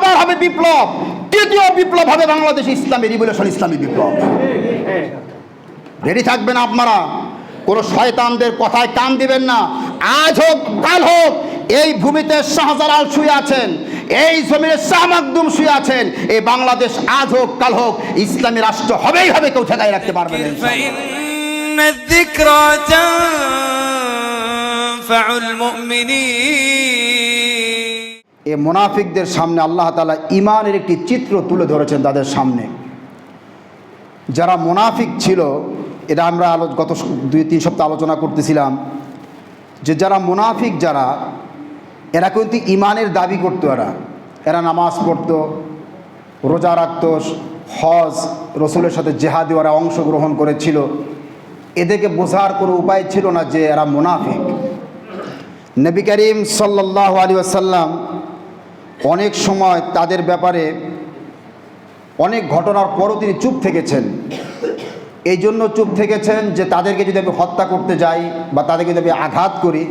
আবার হবে বিপ্লব, তৃতীয় বিপ্লব হবে বাংলাদেশ ইসলামী রিভলিউশন, ইসলামী বিপ্লব। রেডি থাকবেন আপনারা, কোনো শয়তানদের কথায় কান দিবেন না। আজ হোক কাল হোক এই ভূমিতে শাহজালাল শুয়ে আছেন, এই জমিনে শাহ মাকদুম শুয়ে আছেন। এই বাংলাদেশ আজ হোক কাল হোক ইসলামী রাষ্ট্র হবেই হবে, কেউ ঠেকাই রাখতে পারবে না। الذكرى تنفع المؤمنين। এই মুনাফিকদের সামনে আল্লাহ তাআলা ঈমানের একটি চিত্র তুলে ধরেছেন তাদের সামনে। যারা মুনাফিক ছিল, এটা আমরা গত 2-3 সপ্তাহ আলোচনা করতেছিলাম যে যারা মুনাফিক, এরা কিন্তু ঈমানের দাবি করতো। এরা নামাজ পড়তো, রোজা রাখতো, হজ, রসুলের সাথে জেহাদে ওরা অংশগ্রহণ করেছিল। এদেরকে বোঝার কোনো উপায় ছিল না যে এরা মুনাফিক। নবী করিম সাল্লাল্লাহু আলাইহি ওয়াসাল্লাম অনেক সময় তাদের ব্যাপারে অনেক ঘটনার পরও তিনি চুপ থেকেছেন। এই জন্য চুপ থেকেছেন যে তাদেরকে যদি আমি হত্যা করতে যাই বা তাদেরকে যদি আমি আঘাত করি,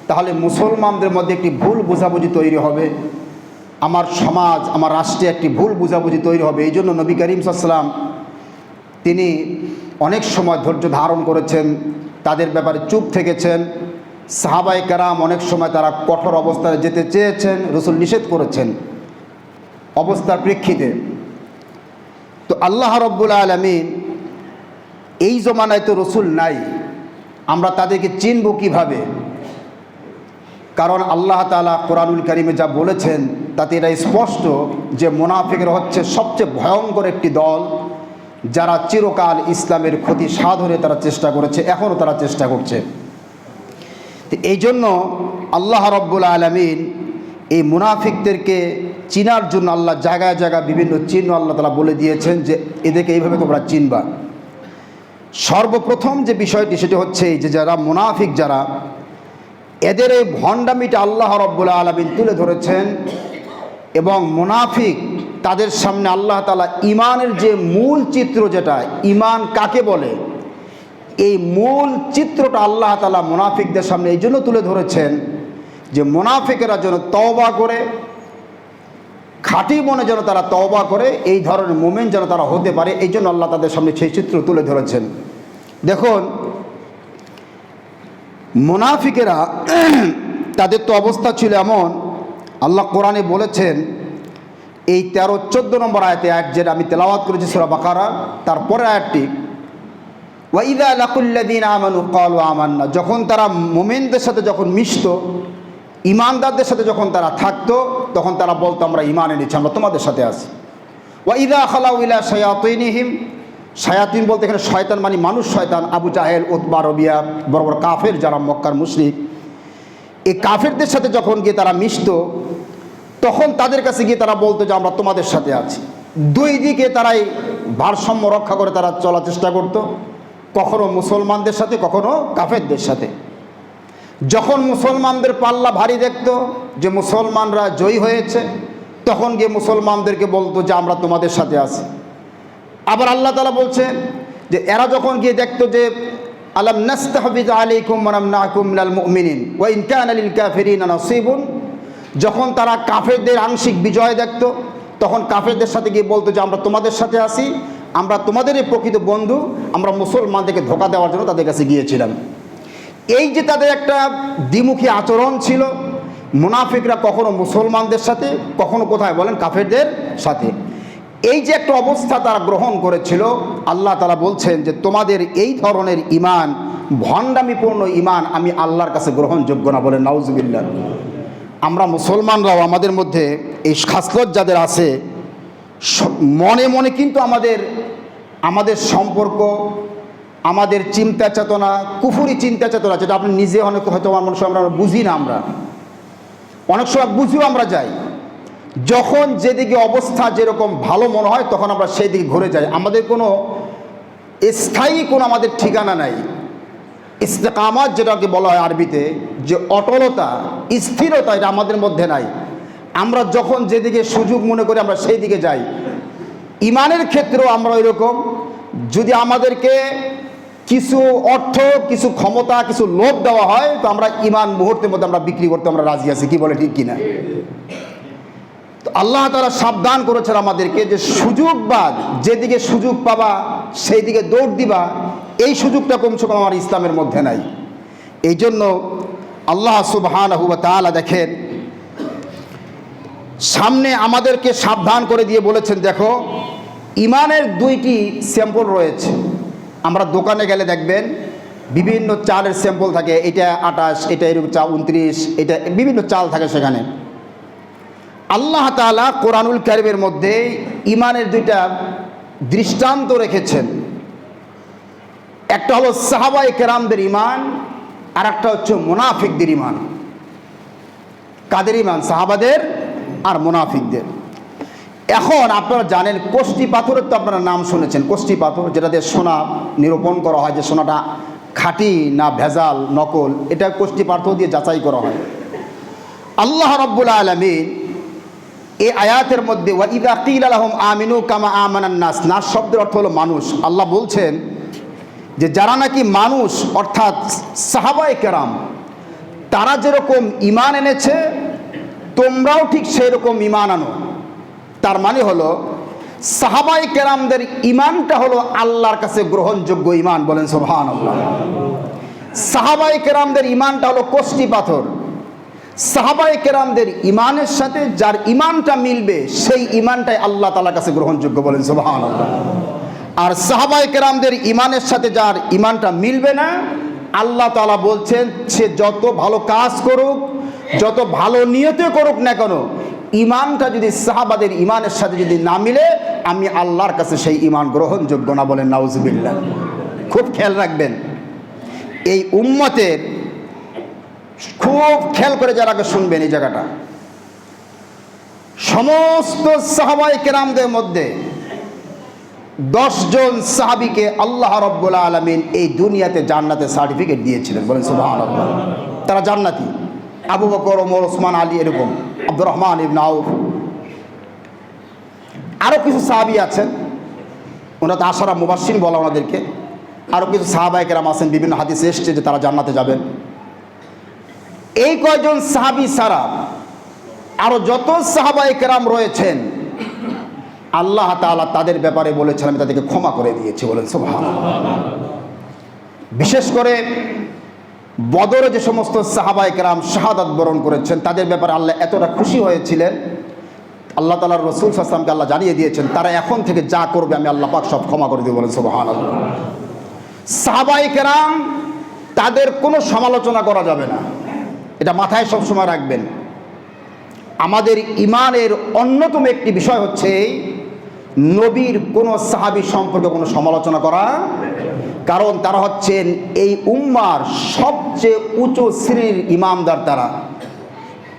তাহলে মুসলমানদের মধ্যে একটি ভুল বোঝাবুঝি তৈরি হবে, আমার সমাজ, আমার রাষ্ট্রে একটি ভুল বোঝাবুঝি তৈরি হবে। এই জন্য নবী করিম সাল্লাল্লাহু আলাইহি ওয়াসাল্লাম তিনি অনেক সময় ধৈর্য ধারণ করেছেন, তাদের ব্যাপারে চুপ থেকেছেন। সাহাবায়ে কেরাম অনেক সময় তারা কঠোর অবস্থায় যেতে চেয়েছেন, রসুল নিষেধ করেছেন অবস্থার প্রেক্ষিতে। তো আল্লাহ রাব্বুল আলামিন, এই জমানায় তো রসুল নাই, আমরা তাদেরকে চিনব কিভাবে? কারণ আল্লাহ তাআলা কোরআনুল কারীমে যা বলেছেন তাতে এটা স্পষ্ট যে মুনাফিকরা হচ্ছে সবচেয়ে ভয়ঙ্কর একটি দল, যারা চিরকাল ইসলামের ক্ষতি সাধনে তারা চেষ্টা করেছে, এখনও তারা চেষ্টা করছে। এই জন্য আল্লাহ রাব্বুল আলামিন এই মুনাফিকদেরকে চিনার জন্য আল্লাহ জায়গায় জায়গায় বিভিন্ন চিহ্ন আল্লাহ তাআলা বলে দিয়েছেন যে এদেরকে এইভাবে তোমরা চিনবা। সর্বপ্রথম যে বিষয়টি সেটা হচ্ছে যে যারা মুনাফিক, এদের এই ভণ্ডামিটা আল্লাহ রাব্বুল আলামিন তুলে ধরেছেন। এবং মুনাফিক তাদের সামনে আল্লাহ তাআলা ঈমানের যে মূল চিত্র, যেটা ঈমান কাকে বলে, এই মূল চিত্রটা আল্লাহ তাআলা মুনাফিকদের সামনে এই জন্য তুলে ধরেছেন যে মুনাফিকেরা যেন তওবা করে, খাঁটি মনে যেন তারা তওবা করে, এই ধরনের মুমিন যেন তারা হতে পারে। এই জন্য আল্লাহ তাদের সামনে সেই চিত্র তুলে ধরেছেন। দেখুন, মুনাফিকেরা তাদের তো অবস্থা ছিল এমন, আল্লাহ কোরআনে বলেছেন এই 13-14 নম্বর আয়াতে, যেটা আমি তেলাওয়াত করেছি সূরা বাকারা, তারপরে আয়াতটি, ওয়া ইযা লাকুল্লাযীনা আমানু ক্বালু আমান্না, যখন তারা মুমিনদের সাথে যখন মিশত, ঈমানদারদের সাথে যখন তারা থাকতো, তখন তারা বলতো আমরা ঈমান এনেছি, আমরা তোমাদের সাথে আছি। ওয়া ইযা খালাউ ইলা শায়াতিনহিম, শায়াতিন বলতে এখানে শয়তান মানে মানুষ শয়তান, আবু জাহেল, উতবা, রবিয়া, বড় বড় কাফের যারা মক্কার মুশরিক, এই কাফেরদের সাথে যখন গিয়ে তারা মিশত, তখন তাদের কাছে গিয়ে তারা বলতো যে আমরা তোমাদের সাথে আছি। দুই দিকে তারাই ভারসাম্য রক্ষা করে তারা চলার চেষ্টা করত, কখনো মুসলমানদের সাথে, কখনো কাফেরদের সাথে। যখন মুসলমানদের পাল্লা ভারী দেখত যে মুসলমানরা জয়ী হয়েছে, তখন গিয়ে মুসলমানদেরকে বলতো যে আমরা তোমাদের সাথে আছি। আবার আল্লাহ তাআলা বলছেন যে এরা যখন গিয়ে দেখতো যে আলাম নাস্তাহবিজ আলাইকুম ওয়া নামনাকুম মিনাল মুমিনিন ওয়া ইন কানা লিল কাফিরিনা নাসিবুন, যখন তারা কাফেরদের আংশিক বিজয় দেখতো, তখন কাফেরদের সাথে গিয়ে বলতো যে আমরা তোমাদের সাথে আছি, আমরা তোমাদেরই প্রকৃত বন্ধু, আমরা মুসলমানদেরকে ধোঁকা দেওয়ার জন্য তাদের কাছে গিয়েছিলাম। এই যে তাদের একটা দ্বিমুখী আচরণ ছিল, মুনাফিকরা কখনো মুসলমানদের সাথে, কখনো কোথায় বলেন কাফেরদের সাথে, এই যে একটা অবস্থা তারা গ্রহণ করেছিল, আল্লাহ তাআলা বলছেন যে তোমাদের এই ধরনের ঈমান, ভণ্ডামিপূর্ণ ঈমান আমি আল্লাহর কাছে গ্রহণযোগ্য না। বলে নাউজুবিল্লাহ। আমরা মুসলমানরাও আমাদের মধ্যে এই খাসলত যাদের আছে, মনে মনে কিন্তু আমাদের সম্পর্ক, আমাদের চিন্তা চেতনা, কুফরি চিন্তা চেতনা, যেটা আপনি নিজে হয়তো আমার সময় আমরা বুঝি না, আমরা অনেক সময় বুঝিও আমরা যাই। যখন যেদিকে অবস্থা যেরকম ভালো মনে হয় তখন আমরা সেই দিকে ঘুরে যাই। আমাদের কোনো স্থায়ী কোনো আমাদের ঠিকানা নাই। ইস্তেকামাত যেটাকে বলা হয় আরবিতে, যে অটলতা, স্থিরতা, এটা আমাদের মধ্যে নাই। আমরা যখন যেদিকে সুযোগ মনে করি আমরা সেই দিকে যাই। ঈমানের ক্ষেত্রেও আমরা এরকম, যদি আমাদেরকে কিছু অর্থ, কিছু ক্ষমতা, কিছু লোভ দেওয়া হয়, তো আমরা ঈমান মুহূর্তের মধ্যে আমরা বিক্রি করতে আমরা রাজি আছি। কি বলে ঠিক কিনা? তো আল্লাহ তাআলা সাবধান করেছেন আমাদেরকে যে সুযোগবাদ, যেদিকে সুযোগ পাবা সেই দিকে দৌড় দিবা, এই সুযোগটা কমসে কম আমার ইসলামের মধ্যে নাই। এই জন্য আল্লাহ সুবহানাহু ওয়া তাআলা দেখেন সামনে আমাদেরকে সাবধান করে দিয়ে বলেছেন, দেখো ইমানের দুইটি স্যাম্পল রয়েছে। আমরা দোকানে গেলে দেখবেন বিভিন্ন চালের স্যাম্পল থাকে, এটা 28, এটা এরকম চাল 29, এটা বিভিন্ন চাল থাকে সেখানে। আল্লাহ তাআলা কোরআনুল কারীমের মধ্যে ইমানের দুইটা দৃষ্টান্ত রেখেছেন। একটা হলো সাহাবায়ে কেরামদের ইমান, আর একটা হচ্ছে মুনাফিকদের ইমান। কাদের ইমান? সাহাবাদের আর মুনাফিকদের। এখন আপনারা জানেন কষ্টি পাথরের তো আপনারা নাম শুনেছেন, কষ্টি পাথর যেটাতে সোনা নিরূপণ করা হয়, যে সোনাটা খাঁটি না ভেজাল নকল, এটা কষ্টি পাথর দিয়ে যাচাই করা হয়। আল্লাহ রাব্বুল আলামিন এই আয়াতের মধ্যে ওয়া ইযা কিলা লাহুম আমিনু কামা আমানান নাস, নাস শব্দের অর্থ হলো মানুষ। আল্লাহ বলছেন যে যারা নাকি মানুষ অর্থাৎ সাহাবায়ে কেরাম, তারা যেরকম ঈমান এনেছে তোমরাও ঠিক সেই রকম ঈমান আনো। তার মানে হলো সাহাবায়ে কেরামদের ঈমানটা হলো আল্লাহর কাছে গ্রহণযোগ্য ঈমান। বলেন সুবহানাল্লাহ। সাহাবায়ে কেরামদের ঈমানটা হলো কষ্টি পাথর। সাহাবায়ে কেরামদের ঈমানের সাথে যার ঈমানটা মিলবে সেই ঈমানটাই আল্লাহ তাআলার কাছে গ্রহণযোগ্য। বলেন সুবহানাল্লাহ। আর সাহাবায়ে কেরামদের ঈমানের সাথে যার ঈমানটা মিলবে না, আল্লাহ তাআলা বলছেন সে যত ভালো কাজ করুক, যত ভালো নিয়তে করুক না কেন, ঈমানটা যদি সাহাবাদের ঈমানের সাথে যদি না মিলে, আমি আল্লাহর কাছে সেই ঈমান গ্রহণযোগ্য না। বলেন নাউজুবিল্লাহ। খুব খেয়াল রাখবেন, এই উম্মতের খুব খেয়াল করে যারা শুনবেন এই জায়গাটা, সমস্ত সাহাবায়ে কেরামদের মধ্যে 10 জন সাহাবীকে আল্লাহ রাব্বুল আলামিন এই দুনিয়াতে জান্নাতের সার্টিফিকেট দিয়েছিলেন। বলেন সুবহানাল্লাহ। তারা জান্নাতি। আবু বকর, ওমর, ওসমান, আলী, এরকম, আব্দুর রহমান ইবনে আউফ, আরও কিছু সাহাবী আছেন, ওনারা তো আশারা মুবাশশির বলা ওনাদেরকে। আরও কিছু সাহাবায়ে কেরাম আছেন, বিভিন্ন হাদিসে এসেছে যে তারা জান্নাতে যাবেন। এই কয়জন সাহাবী ছাড়া আরও যত সাহাবায়ে কেরাম রয়েছেন, আল্লাহ তাআলা তাদের ব্যাপারে বলেছেন আমি তাদেরকে ক্ষমা করে দিয়েছি। বলেন সুবহানাল্লাহ। বিশেষ করে বদরে যে সমস্ত সাহাবায়ে কেরাম শাহাদাত বরণ করেছেন, তাদের ব্যাপারে আল্লাহ এতটা খুশি হয়েছিলেন, আল্লাহ তাআলার রাসূল সাল্লাল্লাহু আলাইহি ওয়াসাল্লামকে আল্লাহ জানিয়ে দিয়েছেন তারা এখন থেকে যা করবে আমি আল্লাহ পাক সব ক্ষমা করে দেব। বলেন সুবহানাল্লাহ। সাহাবায়ে কেরাম তাদের কোনো সমালোচনা করা যাবে না, এটা মাথায় সবসময় রাখবেন। আমাদের ঈমানের অন্যতম একটি বিষয় হচ্ছে নবীর কোনো সাহাবী সম্পর্কে কোনো সমালোচনা করা, কারণ তারা হচ্ছেন এই উম্মার সবচেয়ে উঁচু শ্রেণীর ইমামদার। তারা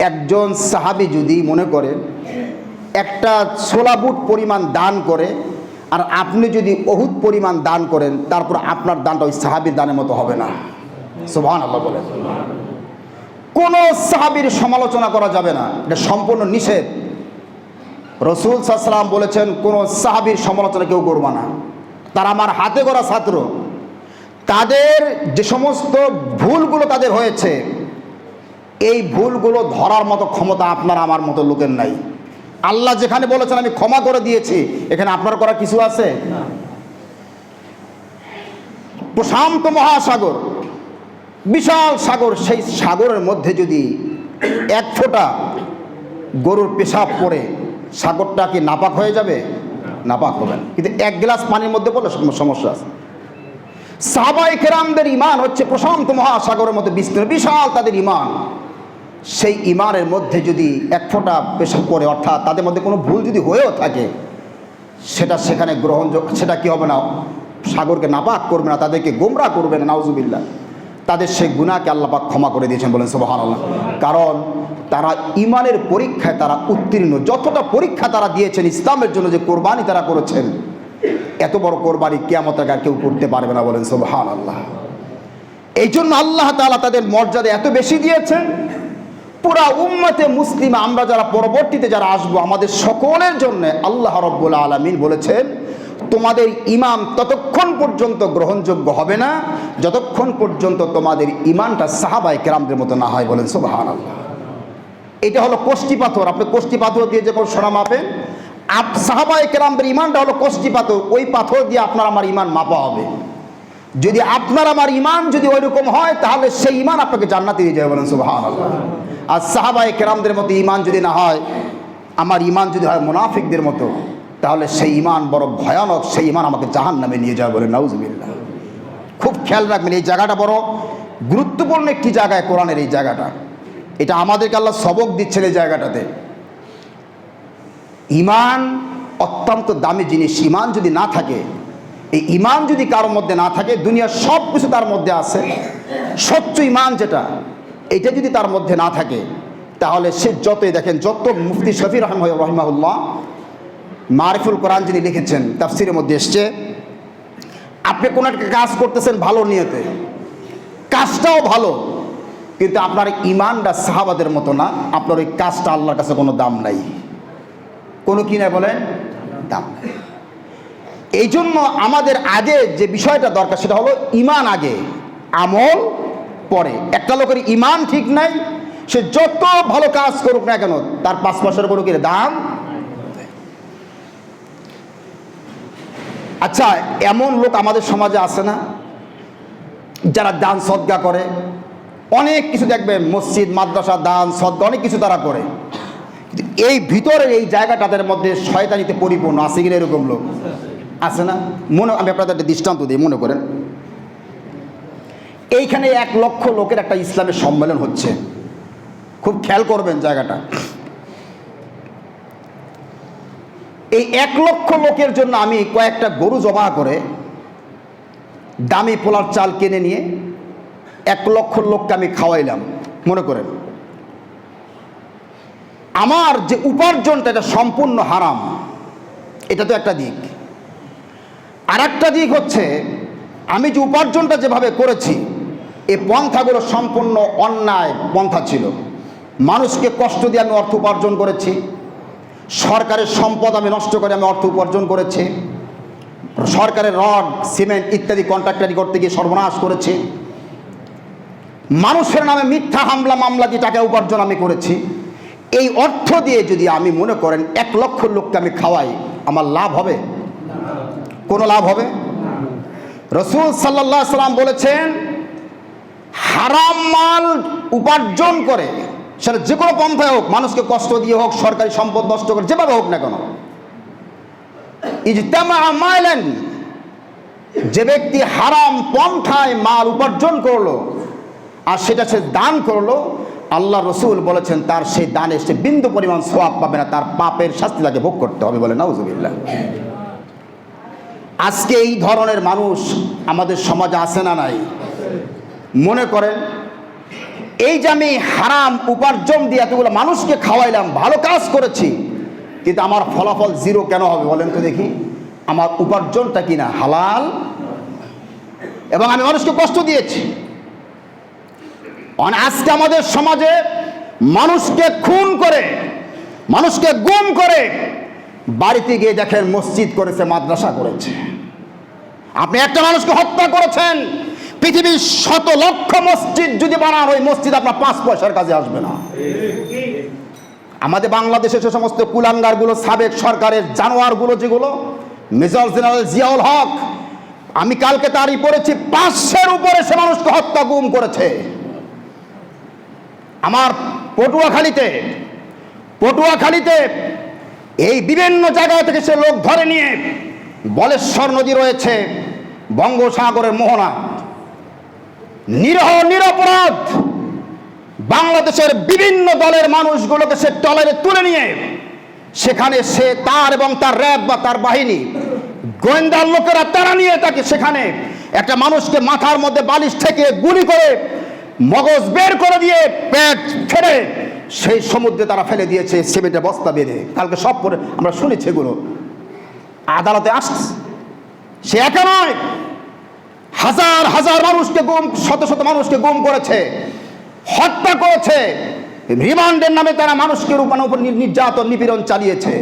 একজন সাহাবী যদি মনে করেন একটা ছোলা বুট পরিমাণ দান করে, আর আপনি যদি অহুদ পরিমাণ দান করেন, তারপর আপনার দানটা ওই সাহাবীর দানের মতো হবে না। সুবহানাল্লাহ বলেন। কোনো সাহাবীর সমালোচনা করা যাবে না, এটা সম্পূর্ণ নিষেধ। রাসূল সাল্লাল্লাহু আলাইহি ওয়াসাল্লাম বলেছেন কোনো সাহাবীর সমালোচনা কেউ করবে না, তারা আমার হাতে গড়া ছাত্র। তাদের যে সমস্ত ভুলগুলো তাদের হয়েছে, এই ভুলগুলো ধরার মতো ক্ষমতা আপনার আমার মতো লোকের নাই। আল্লাহ যেখানে বলেছেন আমি ক্ষমা করে দিয়েছি, এখানে আপনার করা কিছু আছে? প্রশান্ত মহাসাগর, বিশাল সাগর, সেই সাগরের মধ্যে যদি এক ফোঁটা গরুর পেশাব পড়ে, সাগরটা কি নাপাক হয়ে যাবে? নাপাক হবে না। কিন্তু এক গ্লাস পানির মধ্যে পড়লে সমস্যা আছে। সাহাবায়ে কেরামদের ঈমান হচ্ছে প্রশান্ত মহাসাগরের মধ্যে বিস্তৃত, বিশাল তাদের ঈমান। সেই ঈমানের মধ্যে যদি এক ফোঁটা পেশাব পড়ে, অর্থাৎ তাদের মধ্যে কোনো ভুল যদি হয়েও থাকে, সেটা সেখানে গ্রহণযোগ্য, সেটা কি হবে না, সাগরকে নাপাক করবে না, তাদেরকে গোমরা করবে না। নাউজুবিল্লাহ। তাদের সেই গুনাহকে আল্লাহ পাক ক্ষমা করে দিয়েছেন। বলেন সুবহানাল্লাহ। কারণ তারা ঈমানের পরীক্ষায় তারা উত্তীর্ণ। যতটা পরীক্ষা তারা দিয়েছেন ইসলামের জন্য, যে কোরবানি তারা করেছেন, এত বড় কোরবানি কিয়ামতের আগে কেউ করতে পারবে না। বলেন সুবহানাল্লাহ। এই জন্য আল্লাহ তাআলা তাদের মর্যাদা এত বেশি দিয়েছেন। পুরা উম্মতে মুসলিমা আমরা যারা পরবর্তীতে যারা আসবো, আমাদের সকলের জন্য আল্লাহ রাব্বুল আলামিন বলেছেন তোমাদের ইমাম ততক্ষণ পর্যন্ত গ্রহণযোগ্য হবে না যতক্ষণ পর্যন্ত তোমাদের ইমানটা সাহাবায়ে কেরামদের মতো না হয়। বলেন সুবহানাল্লাহ। এটা হলো কোষ্ঠী পাথর। আপনি কোষ্ঠী পাথর দিয়ে যখন সোনা মাপেন, সাহাবায়ে কেরামদের ইমানটা হলো কোষ্ঠী পাথর, ওই পাথর দিয়ে আপনার আমার ইমান মাপা হবে। যদি আপনার আমার ইমান যদি ওইরকম হয়, তাহলে সেই ইমান আপনাকে জান্নাতে নিয়ে যাবে, বলেন সুবহানাল্লাহ। আর সাহাবায়ে কেরামদের মতো ইমান যদি না হয়, আমার ইমান যদি হয় মুনাফিকদের মতো, তাহলে সেই ইমান বড় ভয়ানক, সেই ইমান আমাকে জাহান্নামে নিয়ে যাবে, বলেন নাউজুবিল্লাহ। খুব খেয়াল রাখবেন, এই জায়গাটা বড় গুরুত্বপূর্ণ একটি জায়গায়, কোরআনের এই জায়গাটা। এটা আমাদেরকে আল্লাহ সবক দিচ্ছেন এই জায়গাটাতে। ইমান অত্যন্ত দামি জিনিস। ইমান যদি না থাকে, এই ইমান যদি কারোর মধ্যে না থাকে, দুনিয়ার সব কিছু তার মধ্যে আছে, স্বচ্ছ ইমান যেটা, এটা যদি তার মধ্যে না থাকে, তাহলে সে যতই দেখেন, যত মুফতি শফি রহিমাহুল্লাহ মারিফুল কোরআন যিনি লিখেছেন, তাফসিরের মধ্যে এসছে, আপনি কোনো একটা কাজ করতেছেন ভালো নিয়তে, কাজটাও ভালো, কিন্তু আপনার ইমানটা সাহাবাদের মতো না, আপনার ওই কাজটা আল্লাহর কাছে কোনো দাম নাই। কোনো কি নাই বলেন, দাম নাই। এই জন্য আমাদের আগে যে বিষয়টা দরকার, সেটা হলো ইমান আগে, আমল পরে। একটা লোকের ইমান ঠিক নাই, সে যত ভালো কাজ করুক না কেন, তার 5 পয়সার কোনো কি দাম। আচ্ছা, এমন লোক আমাদের সমাজে আছে না, যারা দান সদকা করে, অনেক কিছু দেখবেন, মসজিদ মাদ্রাসা দান সদকা অনেক কিছু তারা করে, এই ভিতরের এই জায়গা তাদের মধ্যে শয়তানিতে পরিপূর্ণ আছে কিনা, এরকম লোক আছে না? আমি আপনাদের একটা দৃষ্টান্ত দিই, মনে করেন এইখানে 1 লক্ষ লোকের একটা ইসলামের সম্মেলন হচ্ছে, খুব খেয়াল করবেন জায়গাটা। এই 1 লক্ষ লোকের জন্য আমি কয়েকটা গরু জবাহ করে দামি পোলার চাল কিনে নিয়ে 1 লক্ষ লোককে আমি খাওয়াইলাম, মনে করেন আমার যে উপার্জনটা, এটা সম্পূর্ণ হারাম। এটা তো একটা দিক। আর একটা দিক হচ্ছে, আমি যে উপার্জনটা যেভাবে করেছি, এই পন্থাগুলো সম্পূর্ণ অন্যায় পন্থা ছিল। মানুষকে কষ্ট দিয়ে আমি অর্থ উপার্জন করেছি, সরকারের সম্পদ আমি নষ্ট করে আমি অর্থ উপার্জন করেছি, সরকারের রড সিমেন্ট ইত্যাদি কন্ট্রাক্টারি করতে গিয়ে সর্বনাশ করেছি, মানুষের নামে মিথ্যা হামলা মামলা দিয়ে টাকা উপার্জন আমি করেছি। এই অর্থ দিয়ে যদি আমি মনে করেন 1 লক্ষ লোককে আমি খাওয়াই, আমার লাভ হবে? কোনো লাভ হবে? রাসূল সাল্লাল্লাহু আলাইহি সাল্লাম বলেছেন, হারাম মাল উপার্জন করে, সেটা যে কোনো পন্থায় হোক, মানুষকে কষ্ট দিয়ে হোক, সরকারি সম্পদ নষ্ট করে, যেভাবে হোক না কেন, ইজতামা মাইলান, যে ব্যক্তি হারাম পন্থায় মাল উপার্জন করলো আর সেটা সে দান করলো, আল্লাহ রসুল বলেছেন তার সেই দানে সে বিন্দু পরিমাণ সওয়াব পাবে না, তার পাপের শাস্তি তাকে ভোগ করতে হবে, বলে নাউজুবিল্লাহ। আজকে এই ধরনের মানুষ আমাদের সমাজে আছে না নাই? মনে করেন এই যে আমি হারাম উপার্জন দিয়ে এতগুলো মানুষকে খাওয়াইলাম, ভালো কাজ করেছি, কিন্তু আমার ফলাফল 0 কেন হবে বলেন তো দেখি? আমার উপার্জনটা কিনা হালাল, এবং আমি মানুষকে কষ্ট দিয়েছি। আজকে আমাদের সমাজে মানুষকে খুন করে, মানুষকে গুম করে, বাড়িতে গিয়ে দেখেন মসজিদ করেছে, মাদ্রাসা করেছে। আপনি একটা মানুষকে হত্যা করেছেন, পৃথিবীর 100 লক্ষ মসজিদ যদি বানান, ওই মসজিদ আপনার 5 পয়সার কাজে আসবে না। আমাদের বাংলাদেশে সে সমস্ত কুলাঙ্গারগুলো, সাবেক সরকারের জানোয়ারগুলো, যেগুলো মেজর জেনারেল জিয়াউল হক, আমি কালকে তারই পড়েছি, 500-এর উপরে সে মানুষকে হত্যা গুম করেছে। আমার পটুয়াখালীতে এই বিভিন্ন জায়গা থেকে সে লোক ধরে নিয়ে, বলেশ্বর নদী রয়েছে, বঙ্গোপসাগরের মোহনা, নিরপরাধ বাংলাদেশের বিভিন্ন দলের মানুষগুলোকে সে ট্রলারে তুলে নিয়ে সেখানে সে তার এবং তার র্যাব বা তার বাহিনী গোয়েন্দার লোকেরা তারা নিয়ে তাকে সেখানে একটা মানুষকে মাথার মধ্যে বালিশ থেকে গুলি করে মগজ বের করে দিয়ে পেট ফেলে সেই সমুদ্রে তারা ফেলে দিয়েছে, সিমেন্টের বস্তা বেঁধে। কালকে সব পরে আমরা শুনেছি, এগুলো আদালতে আসছে। সে একা নয়, হাজার হাজার মানুষকে গুম, শত শত মানুষকে গুম করেছে, হত্যা করেছে। রিমান্ডের নামে তারা মানুষকে উপর নির্যাতন নিপীড়ন চালিয়েছে।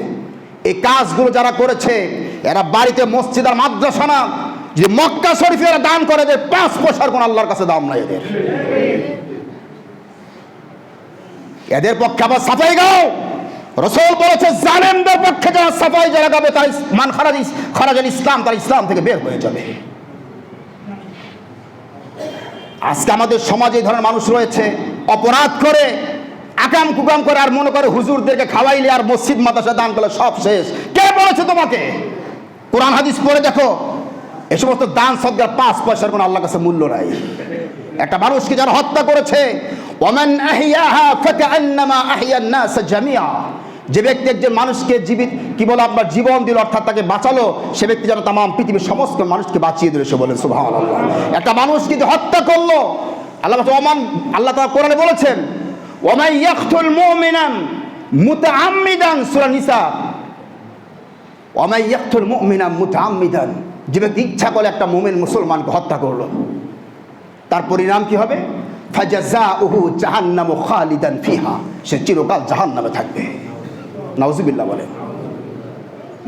এই কাজগুলো যারা করেছে, এরা বাড়িতে মসজিদ আর মাদ্রাসা না, যে মক্কা শরীফে এরা দান করে, এদের 5 পয়সার কোন আল্লাহর কাছে দাম নাই এদের। এদের পক্ষে আবার সাফাই গাও। রাসূল বলেছে জালেমদের পক্ষে যারা সাফাই যারা গাবে তার মান খারাজাল ইসলাম, তার ইসলাম থেকে বের হয়ে যাবে। আজকে আমাদের সমাজে এই ধরনের মানুষ রয়েছে, অপরাধ করে আকাম কুকাম করে আর মনে করে হুজুরদেরকে খাওয়াইলে আর মসজিদ মাদ্রাসা দান করলে সব শেষ। কে বলেছে তোমাকে? কোরআন হাদিস পড়ে দেখো, এই সমস্ত দান সদকার 5 পয়সার কোনো আল্লাহর কাছে মূল্য নাই। একটা মানুষকে যারা হত্যা করেছে, ওমান আহিয়াহা ফাকান্নামা আহিয়ান নাস জামিআ, যে ব্যক্তি একজন মানুষকে জীবিত কি বলে আপনার জীবন দিল, অর্থাৎ তাকে বাঁচালো, সে ব্যক্তি যেন তাম পৃথিবীর সমস্ত মানুষকে বাঁচিয়ে দিল। সে বলেন সুবহানাল্লাহ। একটা মানুষ কিন্তু হত্যা করলো, আল্লাহ তাআলা কোরআনে বলেছেন ওয়ামান ইয়াকতুল মুমিনান মুতাআম্মিদান, সূরা নিসা, ওয়ামান ইয়াকতুল মুমিনান মুতাআম্মিদান, যে ব্যক্তি ইচ্ছা করে একটা মুমিন মুসলমানকে হত্যা করলো, তার পরিণাম কি হবে? ফাজাযাউহু জাহান্নামু খালিদান ফিহা, সে চিরকাল জাহান্নামে থাকবে। নাউজুবিল্লাহ বলেন।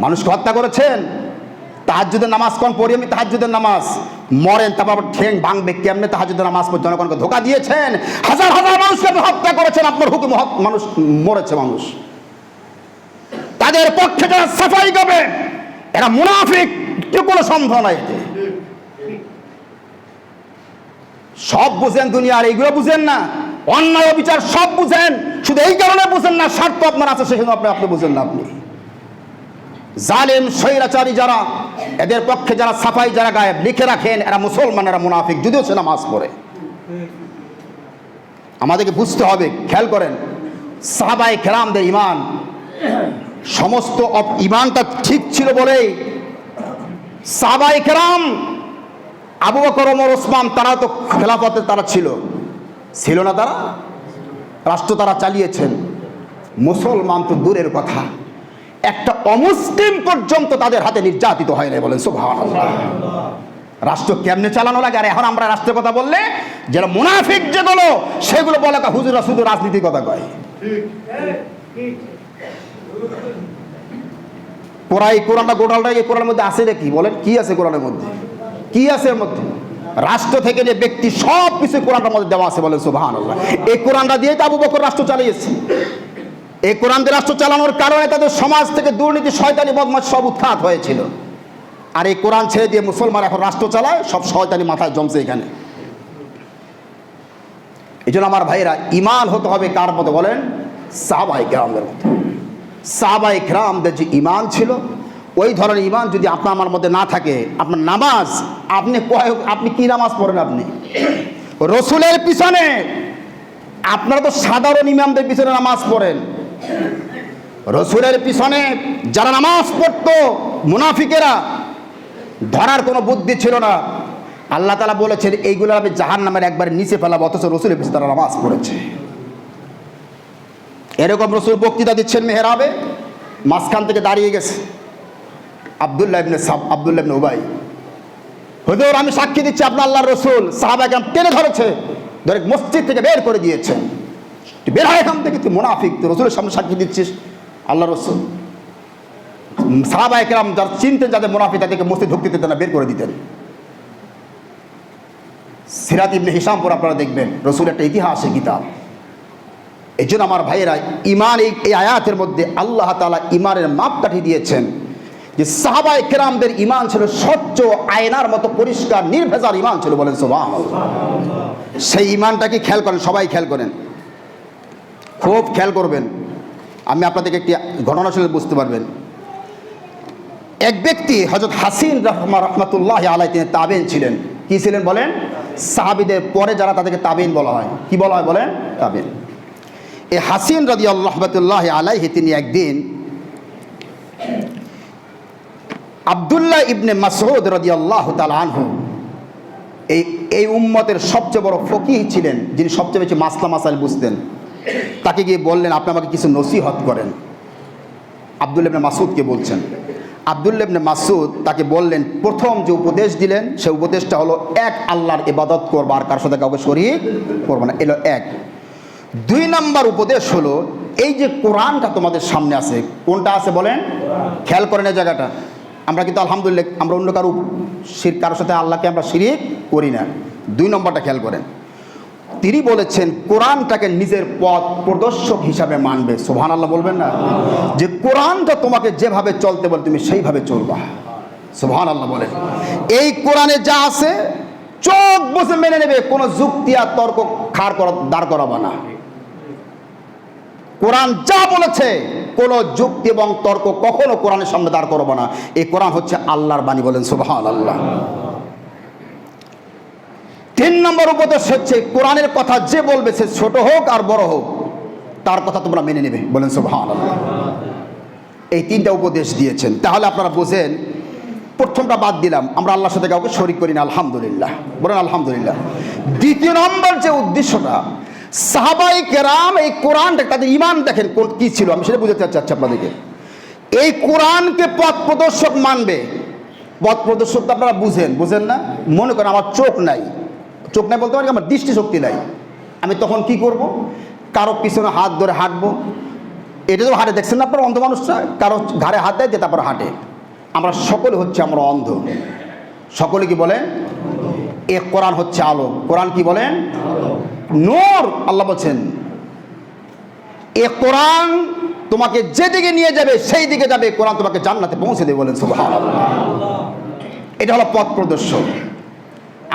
মানুষকে হত্যা করেছেন, তাহাজ্জুদের নামাজ কোন পড়ি আমি তাহাজ্জুদের নামাজ, মরেন তারপর ঠ্যাং ভাঙবে কেমনে? তাহাজ্জুদের নামাজ পড়ে জনগণকে ধোঁকা দিয়েছেন, হাজার হাজার মানুষকে আপনি হত্যা করেছেন, আপনার হুকুমে মানুষ মরেছে। মানুষ তাদের পক্ষে যারা সাফাই গাবে এরা মুনাফিক, কেউ কোনো সন্দেহ নাই। সব বুঝেন দুনিয়ার, এইগুলো বুঝেন না, অন্যায় বিচার সব বুঝেন, শুধু এই কারণে বুঝেন না স্বার্থ আপনার আছে সেখানে আপনি বুঝেন না। আপনি জালেম স্বৈরাচারী যারা, এদের পক্ষে যারা সাফাই যারা গায়েব, লিখে রাখেন এরা মুসলমান, এরা মুনাফিক, যদিও সে নামাজ পড়ে। আমাদেরকে বুঝতে হবে, খেয়াল করেন সাহাবায়ে কেরামদের ঈমান, সমস্ত ঈমানটা ঠিক ছিল বলেই সাহাবায়ে কেরাম, আবু বকর, ওমর, ওসমান, তারা তো খেলাফতে তারা ছিল না, তারা রাষ্ট্র তারা চালিয়েছেন। মুসলমান তো দূরের কথা, একটা অমুসলিম পর্যন্ত তাদের হাতে নির্যাতিত হয় না। বলেন সুবহানাল্লাহ। রাষ্ট্র কেমনে চালানো লাগে? আর এখন আমরা রাষ্ট্রের কথা বললে যারা মুনাফিক যেগুলো, সেগুলো বলে হুজুররা শুধু রাজনীতির কথা কয়। কোরআনটা গোটালটা এই কোরআনের মধ্যে আছে নাকি? বলেন কি আছে কোরআনের মধ্যে? কি আছে এর মধ্যে? রাষ্ট্র থেকে যে ব্যক্তি সব কিছু কোরআনটার মধ্যে দেওয়া আছে। বলেন সুবহানাল্লাহ। এই কোরআনটা দিয়ে তো আবু বকর রাষ্ট্র চালিয়েছে। এই কোরআন দিয়ে রাষ্ট্র চালানোর কারণে তাদের সমাজ থেকে দুর্নীতি, শয়তানি, বদমাশ সব উৎখাত হয়েছিল। আর এই কোরআন ছেড়ে দিয়ে মুসলমান এখন রাষ্ট্র চালায়, সব শয়তানি মাথায় জমছে এখানে। এই জন্য আমার ভাইয়েরা, ঈমান হতে হবে কার মতো? বলেন সাহাবায়ে কেরামদের মতো। সাহাবায়ে কেরামদের যে ঈমান ছিল, ওই ধরনের ঈমান যদি আপনার আমার মধ্যে না থাকে, আপনার নামাজ, আপনি কি নামাজ পড়েন? আপনি রসুলের পিছনে, আপনারা তো সাধারণ ইমামদের পিছনে নামাজ পড়েন। রসুলের পিছনে যারা নামাজ পড়তো মুনাফিকেরা, ধরার কোনো বুদ্ধি ছিল না। আল্লাহ তাআলা বলেছেন এইগুলো আমি জাহান্নামের একবারে নিচে ফেলাবো, অথচ রসুলের পিছনে তারা নামাজ পড়েছে। এরকম রসুল বক্তৃতা দিচ্ছেন মেহরাবে, মাঝখান থেকে দাঁড়িয়ে গেছে আব্দুল্লাহ ইবনে উবাই, হুজুর আমি সাক্ষী দিচ্ছি আপনার আল্লাহর রসুল। সাহাবায়ে কেরাম টেনে ধরেছে, ধরে মসজিদ থেকে বের করে দিয়েছে। বের হয় এখান থেকে, তুই মুনাফিক, তুই রসুলের সামনে সাক্ষী দিচ্ছিস আল্লাহ রসুল। সাহাবায়ে কেরাম যারা চিনতেন যাদের মুনাফিক, তাদেরকে মসজিদ ঢুকতে দিতেন না, বের করে দিতেন। সিরাত ইবনে হিশামপুর আপনারা দেখবেন, রসুলের একটা ইতিহাসের কিতাব। এই জন্য আমার ভাইয়েরা, ঈমান এই আয়াতের মধ্যে আল্লাহ তাআলা ঈমানের মাপকাঠি দিয়েছেন যে সাহাবায়ে কেরামদের ঈমান ছিল স্বচ্ছ আয়নার মতো পরিষ্কার নির্ভেজাল ঈমান ছিল। বলেন সুবহানাল্লাহ। সেই ঈমানটাকে খেয়াল করেন, সবাই খেয়াল করেন, খুব খেয়াল করবেন। আমি আপনাদেরকে একটি ঘটনা শুনে বুঝতে পারবেন। এক ব্যক্তি হযরত হাসিন রহমাতুল্লাহি আলাইহি, তিনি তাবেঈন ছিলেন। কি ছিলেন বলেন? সাহাবীদের পরে যারা, তাদেরকে তাবেঈন বলা হয়। কি বলা হয় বলেন? তাবেঈন। এই হাসিন রাদিয়াল্লাহু আলাইহি তিনি একদিন আব্দুল্লাহ ইবনে মাসউদ রাদিয়াল্লাহু তাআলা আনহু, এই উম্মতের সবচেয়ে বড় ফকিহ ছিলেন, যিনি সবচেয়ে বেশি মাসলা মাসাইল বুঝতেন। তাকে গিয়ে বললেন, আপনি আমাকে কিছু নসিহত করেন। আব্দুল্লাহ ইবনে মাসউদকে বলছেন। আব্দুল্লাহ ইবনে মাসউদ তাকে বললেন, প্রথম যে উপদেশ দিলেন সে উপদেশটা হলো এক আল্লাহর ইবাদত করবা, আর কার সাথে কাউকে শরীক করবে না। এলো এক। 2 নম্বর উপদেশ হলো, এই যে কোরআনটা তোমাদের সামনে আছে, কোনটা আছে বলেন? খেয়াল করেন এই জায়গাটা। আমরা কিন্তু আলহামদুলিল্লাহ আমরা অন্য কারোর সাথে আল্লাহকে আমরা শিরিক করি না। 2 নম্বরটা খেয়াল করেন। তিনি বলেছেন কোরআনটাকে নিজের পথ প্রদর্শক হিসাবে মানবে। সুবহানাল্লাহ বলবেন না? যে কোরআনটা তোমাকে যেভাবে চলতে বলে তুমি সেইভাবে চলবা। সুবহানাল্লাহ বলেন। এই কোরআনে যা আছে চোখ বসে মেনে নেবে, কোনো যুক্তি আর তর্ক দাঁড় করাবা না। কোরআন যা বলেছে কোনো যুক্তি এবং তর্ক কখনো কোরআনের সামনে দাঁড় করাবো না। এই কোরআন হচ্ছে আল্লাহর বাণী, বলেন সুবহানাল্লাহ। 3 নম্বর উপদেশ হচ্ছে কোরআনের কথা যে বলবে সে ছোট হোক আর বড় হোক তার কথা তোমরা মেনে নেবে, বলেন সুবহানাল্লাহ। এই 3টা উপদেশ দিয়েছেন। তাহলে আপনারা বোঝেন, প্রথমটা বাদ দিলাম, আমরা আল্লাহর সাথে কাউকে শরীক করি না, আলহামদুলিল্লাহ, বলেন আলহামদুলিল্লাহ। 2 নম্বর যে উদ্দেশ্যটা, সাহাবায়ে কেরাম এই কোরআনটা, তাদের ঈমান দেখেন কি ছিল, আমি সেটা বুঝাতে চাচ্ছি আপনাদেরকে। এই কোরআনকে পথ প্রদর্শক মানবে। পথ প্রদর্শক তো আপনারা বুঝেন না? মনে করেন আমার চোখ নাই বলতে পারি, আমার দৃষ্টিশক্তি নাই, আমি তখন কি করব? কারো পিছনে হাত ধরে হাঁটবো। এটা তো হাঁটে, দেখছেন না আপনারা অন্ধ মানুষরা, কারো ঘাড়ে হাত দেয় দিয়ে তারপর হাঁটে। আমরা সকলে হচ্ছে আমরা অন্ধ। সকলে কি বলেন? এ কোরআন হচ্ছে আলো। কোরআন কি বলেন? নূর। আল্লাহ বলছেন এ কোরআন তোমাকে যেদিকে নিয়ে যাবে সেই দিকে যাবে, কোরআন তোমাকে জান্নাতে পৌঁছে দেবে, বলেন সুবহানাল্লাহ। এটা হলো পথ প্রদর্শক।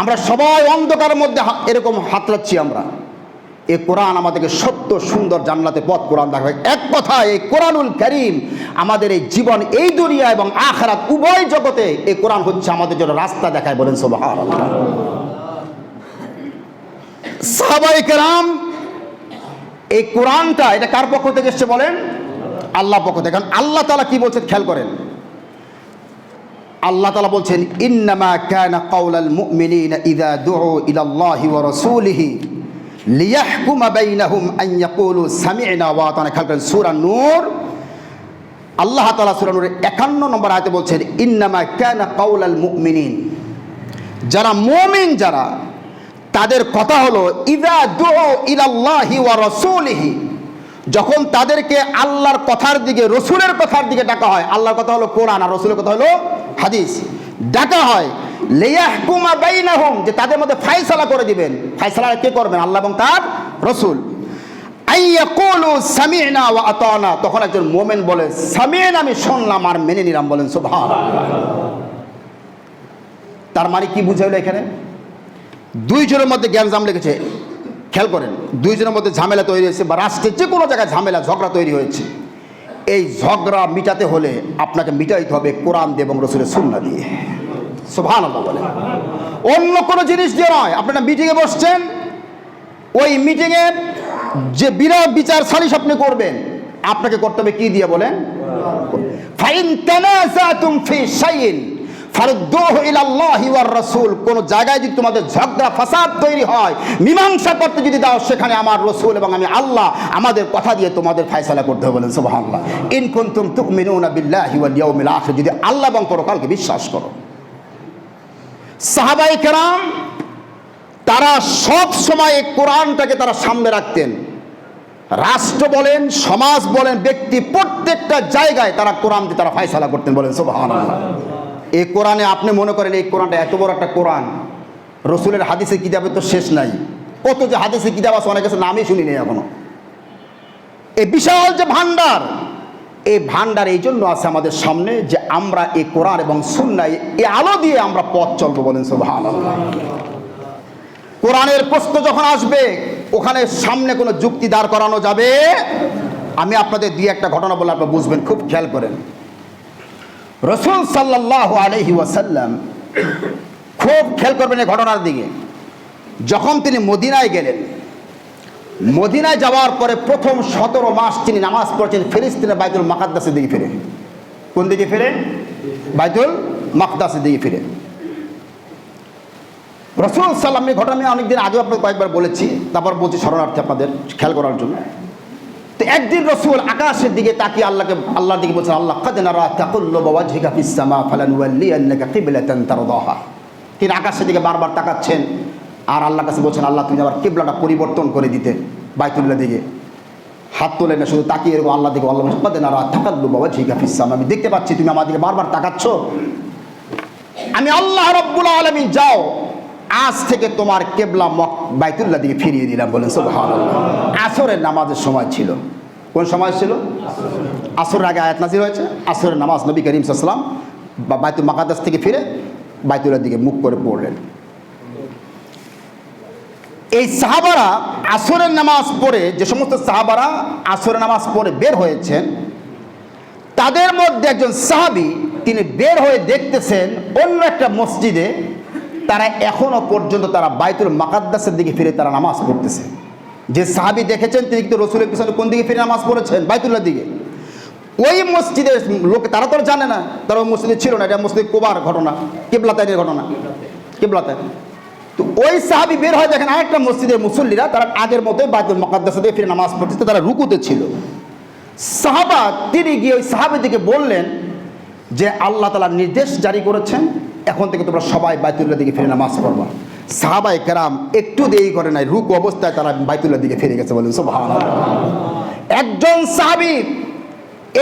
আমরা সবাই অন্ধকারের মধ্যে এরকম হাতড়াচ্ছি আমরা। এই কোরআন আমাদেরকে সত্য সুন্দর জান্নাতে পথ কোরআন দেখাবে। এক কথা, এই কোরআনুল কারীম আমাদের এই জীবন, এই দুনিয়া এবং আখিরাত উভয় জগতে এই কোরআন হচ্ছে আমাদের জন্য রাস্তা দেখায়, বলেন সুবহানাল্লাহ। সাহাবায়ে কেরাম এই কোরআনটা, এটা কার পক্ষ থেকে এসেছে বলেন? আল্লাহর পক্ষ থেকে। কারণ আল্লাহ তাআলা কি বলছেন খেয়াল করেন। আল্লাহ তাআলা বলছেন ইন্নামা কানা কাওলাল মুমিনিনা ইযা দুউ ইলাল্লাহি ওয়া রাসূলিহি লিয়াহকুমা বাইনাহুম আন ইয়াকুলু সামি'না ওয়া আতা'না। খেয়াল করেন সূরা নূর, আল্লাহ তাআলা সূরা নূরের 51 নম্বর আয়াতে বলছেন ইন্নামা কানা কাওলাল মুমিনিন, যারা মুমিন যারা তাদের কথা হলো ইযা দুউ ইলাল্লাহি ওয়া রাসূলিহি, যখন তাদেরকে আল্লাহর কথার দিকে, রসুলের কথার দিকে ডাকা হয়। আল্লাহর কথা হলো কোরআন আর রসুলের কথা হলো হাদিস। ডাকা হয় লিয়াহকুমা বাইনাহুম, যে তাদের মধ্যে ফয়সালা করে দিবেন। ফয়সালা কে করবেন? আল্লাহ এবং তার রসুল। আইয়াকুলু সামি'না ওয়া আতা'না, তখন একজন মুমিন বলে সামি'না, আমি শুনলাম আর মেনে নিলাম, বলেন সুবহানাল্লাহ। তার মানে কি বুঝাইলো এখানে? দুইজনের মধ্যে জ্ঞানজাম লেগেছে। খেয়াল করেন, দুইজনের মধ্যে ঝামেলা তৈরি হয়েছে, বা রাষ্ট্রের যে কোনো জায়গায় ঝামেলা ঝগড়া তৈরি হয়েছে। এই ঝগড়া মিটাতে হলে আপনাকে মিটাইতে হবে কোরআন দিয়ে এবং রসুলের সুন্নাহ দিয়ে। সুবহানাল্লাহ বলে, অন্য কোনো জিনিস দিয়ে নয়। আপনারা মিটিংয়ে বসছেন, ওই মিটিংয়ে যে বিচার সালিশ আপনি করবেন, আপনাকে করতে হবে কি দিয়ে বলেন? ফাইন তানাযাতুম ফি শাইইন ফারুদ্দুহু ইলাল্লাহি ওয়ার রাসূল। কোন জায়গায় যদি তোমাদের ঝগড়া ফাসাদ তৈরি হয়, মীমাংসা করতে যদি দাও, সেখানে আমার রসুল এবং আমি আল্লাহ আমাদের কথা দিয়ে তোমাদের ফয়সালা করতে হবে, বলেন সুবহানাল্লাহ। ইন কুনতুম তুমিনুনা বিল্লাহি ওয়াল ইয়াউমিল আখির, যদি আল্লাহ এবং পরকালকে বিশ্বাস করো। সাহাবায়ে কেরাম তারা সব সময় কোরআনটাকে তারা সামনে রাখতেন। রাষ্ট্র বলেন, সমাজ বলেন, ব্যক্তি, প্রত্যেকটা জায়গায় তারা কোরআন দিয়ে তারা ফয়সালা করতেন, বলেন সুবহানাল্লাহ। এই কোরআনে আপনি মনে করেন এই কোরআনটা এত বড় একটা কোরআন, রসুলের হাদিসের কিতাবের তো শেষ নাই। কত যে হাদিসের কিতাব আছে, অনেক কাছে নামই শুনি নেই এখনো। এই বিশাল যে ভান্ডার, এই ভান্ডার এই জন্য আছে আমাদের সামনে যে আমরা এই কোরআন এবং সুন্নাহ, এই আলো দিয়ে আমরা পথ চলবো, বলেন সুবহানাল্লাহ। কোরআনের প্রশ্ন যখন আসবে, ওখানে সামনে কোনো যুক্তি দাঁড় করানো যাবে। আমি আপনাদের দিয়ে একটা ঘটনা বলে আপনারা বুঝবেন, খুব খেয়াল করেন। রসুল সাল্লাল্লাহু আলাইহি ওয়াসাল্লাম, খুব খেয়াল করবেন এই ঘটনার দিকে। যখন তিনি মদিনায় গেলেন, মদিনায় যাওয়ার পরে প্রথম 17 মাস তিনি নামাজ পড়েছেন ফিলিস্তিনের বাইতুল মাকদাসের দিকে ফিরে। কোন দিকে ফিরে? বাইতুল মাকদাসের দিকে ফিরে। রসুল সাল্লাম, এই ঘটনা আমি অনেকদিন আগেও আপনাকে কয়েকবার বলেছি, তারপর বলছি শরণার্থী আপনাদের খেয়াল করার জন্য। তো একদিন রসুল আকাশের দিকে তাকিয়ে আল্লাহর দিকে বলছেন, আল্লাহ কাদ নারা তাকুল্লুবা ওয়াজহিকা ফিস সামা ফালানুওয়াল্লিয়ান্নাকা কিবলাতান তারদাহা। তিনি আকাশের দিকে বারবার তাকাচ্ছেন আর আল্লাহর কাছে বলছেন, আল্লাহ তুমি আবার কিবলাটা পরিবর্তন করে দিতে, বাইতুল্লাহ দিকে। হাত তোলেন না, শুধু তাকিয়ে এরকম আল্লাহ দিকে। আল্লাহ বলছেন, কাদ নারা তাকুল্লুবা ওয়াজহিকা ফিস সামা, আমি দেখতে পাচ্ছি তুমি আমার দিকে বারবার তাকাচ্ছ। আমি আল্লাহ রাব্বুল আলামিন, যাও আজ থেকে তোমার কেবলা বাইতুল্লাহ দিকে ফিরিয়ে দিলাম। বলেন সুবহানাল্লাহ। আসরের নামাজের সময় ছিল। কোন সময় ছিল? আসরের আগে আয়াত নাযিল হয়েছে। আসরের নামাজ নবী করিম সাল্লাল্লাহু আলাইহি ওয়াসাল্লাম বাইতুল মাকাদ্দাস থেকে ফিরে বাইতুল্লাহর দিকে মুখ করে পড়লেন। এই সাহাবারা আসরের নামাজ পড়ে, যে সমস্ত সাহাবারা আসরের নামাজ পড়ে বের হয়েছেন, তাদের মধ্যে একজন সাহাবী তিনি বের হয়ে দেখতেছেন অন্য একটা মসজিদে তারা এখনো পর্যন্ত তারা বাইতুল মাকাদ্দাসের দিকে ফিরে তারা নামাজ পড়তেছে। যে সাহাবী দেখেছেন তিনি কিন্তু রাসূলের পিছনে কোন দিকে ফিরে নামাজ পড়েছেন? বাইতুল্লাহর দিকে। ওই মসজিদের লোক তারা তো জানে না, তারা ওই মসজিদে ছিল না, এটা মসজিদ কুবার ঘটনা, কিবলাতাইনের ঘটনা, কিবলাতাইন। তো ওই সাহাবী বের হয়ে দেখেন আরেকটা মসজিদের মুসল্লিরা তারা আগের মতোই বাইতুল মাকাদ্দাসে দিয়ে ফিরে নামাজ পড়তেছে, তারা রুকুতে ছিল। সাহাবা তিনি গিয়ে ওই সাহাবীদেরকে বললেন যে আল্লাহ তাআলা নির্দেশ জারি করেছেন, এখন থেকে তোমরা সবাই বাইতুল্লাহর দিকে ফিরে নামাজ পড়বা। সাহাবায়ে কেরাম একটু দেরি করে নাই, রুকু অবস্থায় তারা বাইতুল্লাহর দিকে ফিরে গেছে। বলেন সুবহানাল্লাহ। একজন সাহাবী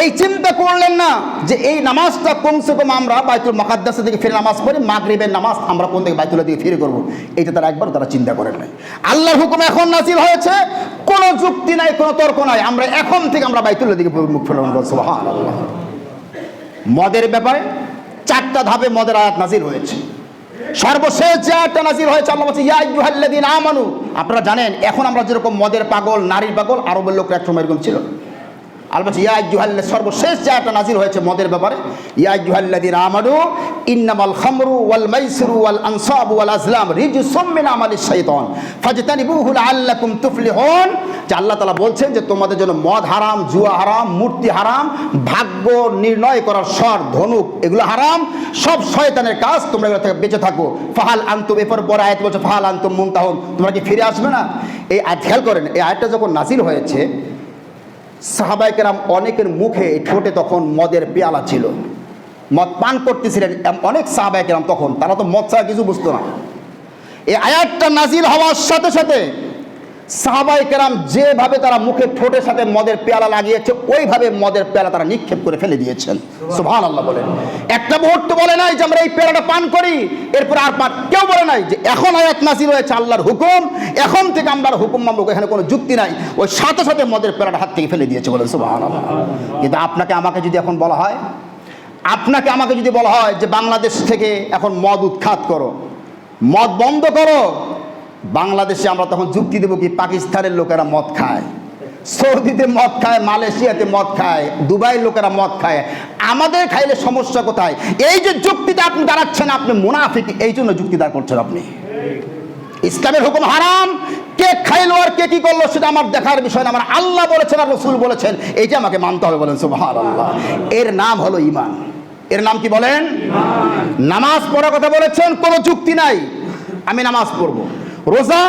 এই চিন্তা করলেন না যে এই নামাজটা কমসে কম আমরা বাইতুল মাকাদ্দাসের দিকে ফিরে নামাজ পড়ি, মাগরিবের নামাজ আমরা কোন দিকে বাইতুল্লাহর দিকে ফিরে করব, এটা তারা একবার তারা চিন্তা করেন নাই। আল্লাহর হুকুম এখন নাযিল হয়েছে, কোনো যুক্তি নাই, কোনো তর্ক নাই, আমরা এখন থেকে আমরা বাইতুল্লাহর দিকে মুখ ফেরাবো। সুবহানাল্লাহ। মদের ব্যাপারে 4টা ধাপে মদের আয়াত নাযিল হয়েছে। সর্বশেষ যে আয়াতটা নাযিল হয়েছে আল্লাহ বলছে ইয়া আইয়ুহাল্লাযীনা আমানু। আপনারা জানেন এখন আমরা যেরকম মদের পাগল, নারীর পাগল, আরবের লোকরা একসময় এরকম ছিল। আল্লাহ ইয়া আইয়ুহাল্লাযীনা, সর্বশেষ যে আয়াতটা নাযিল হয়েছে মদের ব্যাপারে, ইয়া আইয়ুহাল্লাযীনা আমানু ইন্নামাল খামরু ওয়াল মাইসিরু ওয়াল আনসাবু ওয়াল আজলাম রিজসুম মিন আমালিশ শাইতান ফাজতানিবুহু লাআল্লাকুম তুফলিহুন। যে আল্লাহ তাআলা বলছেন যে তোমাদের জন্য মদ হারাম, জুয়া হারাম, মূর্তি হারাম, ভাগ্য নির্ণয় করার স্বর, ধনুক, এগুলো হারাম, সব শয়তানের কাজ, তোমরা এগুলো থেকে বেঁচে থাকো। ফাহাল আনতুম, এরপর পরে আয়াত বলছে ফাহাল আনতুম মুনতাহুন, তোমরা কি ফিরে আসবে না? এই আয়াত খেয়াল করেন, এই আয়াতটা যখন নাযিল হয়েছে সাহাবায়ে কেরাম অনেকের মুখে ঠোঁটে তখন মদের পেয়ালা ছিল, মদ পান করতেছিলেন অনেক সাহাবায়ে কেরাম। তখন তারা তো মদ ছাড়া কিছু বুঝতো না। এই আয়াতটা নাযিল হওয়ার সাথে সাথে সাহাবায়ে কেরাম যেভাবে তারা মুখে ঠোঁটের সাথে মদের পেয়ালা লাগিয়েছে ওইভাবে মদের পেয়ালা তারা নিক্ষেপ করে ফেলে দিয়েছেন। সুবহানাল্লাহ বলেন। একটা মুহূর্ত বলে নাই যে আমরা এই পেয়ালাটা পান করি এরপর আর পান, কেউ বলে নাই যে এখন আয়াত নাযিল হয়েছে আল্লাহর হুকুম, এখন থেকে আমরা হুকুম মানব, এখানে কোনো যুক্তি নাই। ওই সাথে সাথে মদের পেয়ালাটা হাত থেকে ফেলে দিয়েছে। বলেন সুবহানাল্লাহ। কিন্তু আপনাকে আমাকে যদি এখন বলা হয়, আপনাকে আমাকে যদি বলা হয় যে বাংলাদেশ থেকে এখন মদ উৎখাত করো, মদ বন্ধ করো, বাংলাদেশে আমরা তখন যুক্তি দেবো কি পাকিস্তানের লোকেরা মদ খায়, সৌদিতে মদ খায়, মালয়েশিয়াতে মদ খায়, দুবাইয়ের লোকেরা মদ খায়, আমাদের খাইলে সমস্যা কোথায়? এই যে যুক্তিটা আপনি দাঁড়াচ্ছেন, আপনি মুনাফিক, এই জন্য যুক্তি দাঁড় করছেন আপনি। ইসলামের হুকুম হারাম, কে খাইলো আর কে কি করলো সেটা আমার দেখার বিষয় না, আমার আল্লাহ বলেছেন আর রাসূল বলেছেন, এইটা আমাকে মানতে হবে। বলেন সুবহানাল্লাহ। এর নাম হলো ঈমান। এর নাম কি বলেন? নামাজ পড়ার কথা বলেছেন, কোনো যুক্তি নাই, আমি নামাজ পড়বো। রোজা